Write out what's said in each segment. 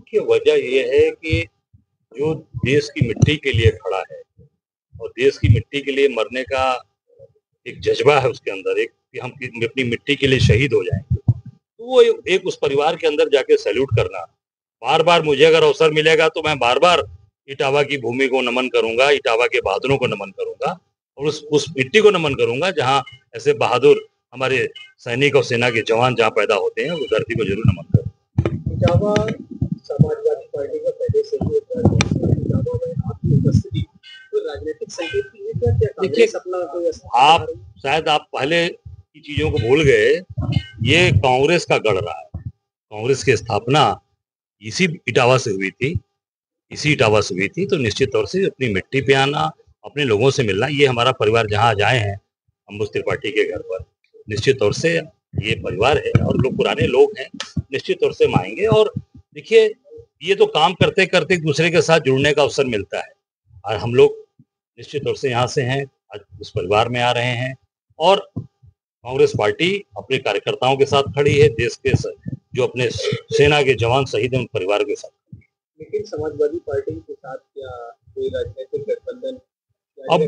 देखिए, वजह ये है कि जो देश की मिट्टी के लिए खड़ा है और देश की मिट्टी के लिए मरने का एक जज्बा है उसके अंदर, एक कि हम अपनी मिट्टी के लिए शहीद हो जाएंगे, तो वो एक उस परिवार के अंदर जाके सैल्यूट करना। बार बार मुझे अगर अवसर मिलेगा तो मैं बार बार इटावा की भूमि को नमन करूंगा, इटावा के बहादुरों को नमन करूंगा और उस मिट्टी को नमन करूंगा जहाँ ऐसे बहादुर हमारे सैनिक और सेना के जवान जहाँ पैदा होते हैं, उस धरती को जरूर नमन करूंगा। इटावा समाजवादी पार्टी का पहले से ही इटावा में आपकी उपस्थिति तो राजनीतिक संकेत की है क्या? देखिए, आप शायद आप पहले की चीजों को भूल गए। ये कांग्रेस का गढ़ रहा है। कांग्रेस की स्थापना इसी इटावा से हुई थी, इसी इटावा से हुई थी। तो निश्चित तौर से अपनी मिट्टी पे आना, अपने लोगों से मिलना, ये हमारा परिवार जहाँ आज आए हैं अंबुज त्रिपाठी के घर पर, निश्चित तौर से ये परिवार है और लोग पुराने लोग हैं, निश्चित तौर से हम आएंगे। और देखिए, ये तो काम करते करते एक दूसरे के साथ जुड़ने का अवसर मिलता है और हम लोग निश्चित तौर से यहाँ से हैं, आज उस परिवार में आ रहे हैं और कांग्रेस पार्टी अपने कार्यकर्ताओं के साथ खड़ी है, देश के जो अपने सेना के जवान शहीद हैं उन परिवार के साथ। लेकिन समाजवादी पार्टी के साथ क्या कोई राजनीतिक गठबंधन? अब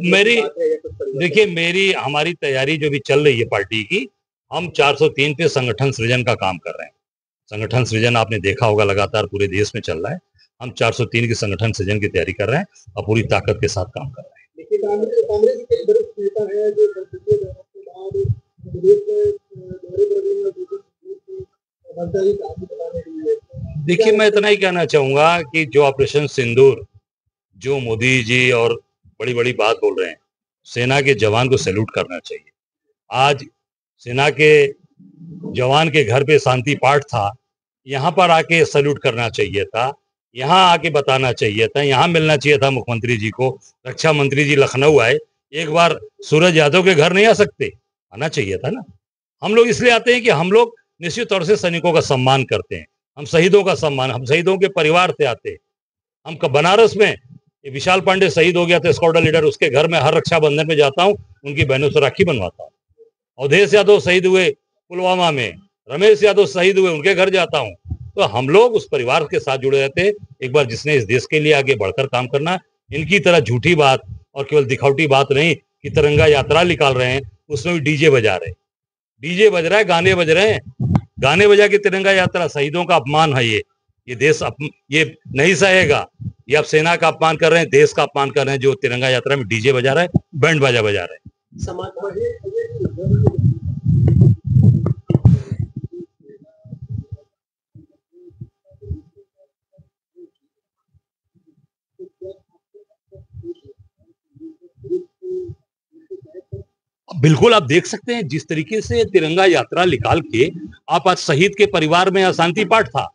देखिए, हमारी तैयारी जो भी चल रही है पार्टी की, हम 403 पे संगठन सृजन का काम कर रहे हैं। संगठन सृजन आपने देखा होगा लगातार पूरे देश में चल रहा है। हम 403 के संगठन सृजन की तैयारी कर रहे हैं और पूरी ताकत के साथ काम कर रहे हैं। कांग्रेस के वरिष्ठ नेता है जो देखिए, मैं इतना ही कहना चाहूंगा कि जो ऑपरेशन सिंदूर, जो मोदी जी और बड़ी बड़ी बात बोल रहे हैं, सेना के जवान को सैल्यूट करना चाहिए। आज सेना के जवान के घर पे शांति पाठ था, यहाँ पर आके सैल्यूट करना चाहिए था, यहाँ आके बताना चाहिए था, यहाँ मिलना चाहिए था मुख्यमंत्री जी को। रक्षा मंत्री जी लखनऊ आए, एक बार सूरज यादव के घर नहीं आ सकते? आना चाहिए था ना। हम लोग इसलिए आते हैं कि हम लोग निश्चित तौर से सैनिकों का सम्मान करते हैं, हम शहीदों का सम्मान, हम शहीदों के परिवार से आते हैं। हम बनारस में विशाल पांडे शहीद हो गया था, स्क्वाड्रन लीडर, उसके घर में हर रक्षाबंधन में जाता हूँ, उनकी बहनों से राखी बनवाता हूँ। अवधेश यादव शहीद हुए पुलवामा में, रमेश यादव शहीद हुए, उनके घर जाता हूँ। तो हम लोग उस परिवार के साथ जुड़े रहते हैं। एक बार जिसने इस देश के लिए आगे बढ़कर काम करना, इनकी तरह झूठी बात और केवल दिखावटी बात नहीं कि तिरंगा यात्रा निकाल रहे हैं, उसमें भी डीजे बजा रहे हैं, डीजे बज रहा है, गाने बज रहे हैं, गाने बजा के तिरंगा यात्रा, शहीदों का अपमान है ये देश ये नहीं सहेगा। ये आप सेना का अपमान कर रहे हैं, देश का अपमान कर रहे हैं, जो तिरंगा यात्रा में डीजे बजा रहा है, बैंड बाजा बजा रहे हैं। बिल्कुल, आप देख सकते हैं जिस तरीके से तिरंगा यात्रा निकाल के आप आज शहीद के परिवार में शांति पाठ था,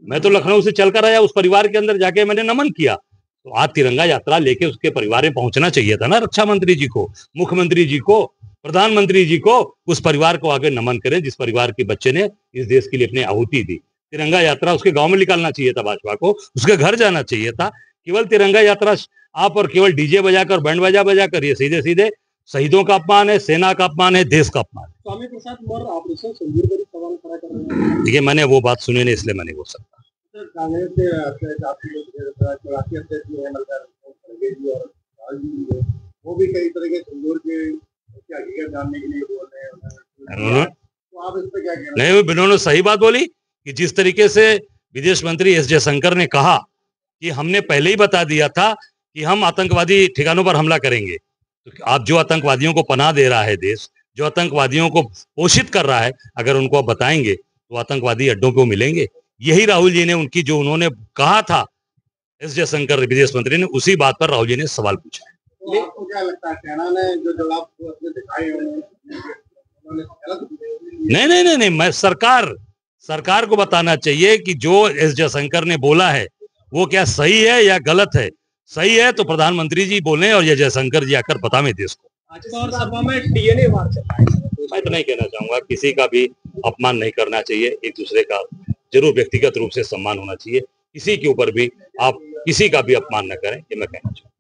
मैं तो लखनऊ से चलकर आया, उस परिवार के अंदर जाके मैंने नमन किया। तो आज तिरंगा यात्रा लेके उसके परिवार में पहुंचना चाहिए था ना, रक्षा मंत्री जी को, मुख्यमंत्री जी को, प्रधानमंत्री जी को। उस परिवार को आगे नमन करें जिस परिवार के बच्चे ने इस देश के लिए अपनी आहुति दी। तिरंगा यात्रा उसके गांव में निकालना चाहिए था, भाजपा को उसके घर जाना चाहिए था। केवल तिरंगा यात्रा आप और केवल डीजे बजाकर, बैंड बाजा बजाकर, ये सीधे सीधे शहीदों का अपमान है, सेना का अपमान है, देश का अपमान है। स्वामी प्रसाद मौर्य ऑपरेशन सिंदूर पर सवाल खड़ा कर रहे हैं। देखिए, मैंने वो बात सुनी नहीं, इसलिए मैं नहीं बोल सकता। कांग्रेस वो भी कई तरह के सिंदूर के हकीकत जानने के लिए बोल रहे हैं, तो आप इस पे क्या कहना? नहीं, उन्होंने सही बात बोली कि जिस तरीके से विदेश मंत्री एस जयशंकर ने कहा कि हमने पहले ही बता दिया था कि हम आतंकवादी ठिकानों पर हमला करेंगे। तो आप जो आतंकवादियों को पनाह दे रहा है देश, जो आतंकवादियों को पोषित कर रहा है, अगर उनको आप बताएंगे तो आतंकवादी अड्डों को मिलेंगे। यही राहुल जी ने उनकी जो उन्होंने कहा था एस जयशंकर विदेश मंत्री ने, उसी बात पर राहुल जी ने सवाल पूछा है। तो आपको क्या लगता है सेना ने जो जवाब दिखाए नहीं, मैं सरकार को बताना चाहिए कि जो एस जयशंकर ने बोला है वो क्या सही है या गलत है। सही है तो प्रधानमंत्री जी बोले और ये जयशंकर जी आकर बतावे देश को। सभा में डीएनए वार चल रहा है। मैं तो नहीं कहना चाहूंगा, किसी का भी अपमान नहीं करना चाहिए, एक दूसरे का जरूर व्यक्तिगत रूप से सम्मान होना चाहिए। किसी के ऊपर भी आप किसी का भी अपमान न करें, ये मैं कहना चाहूंगा।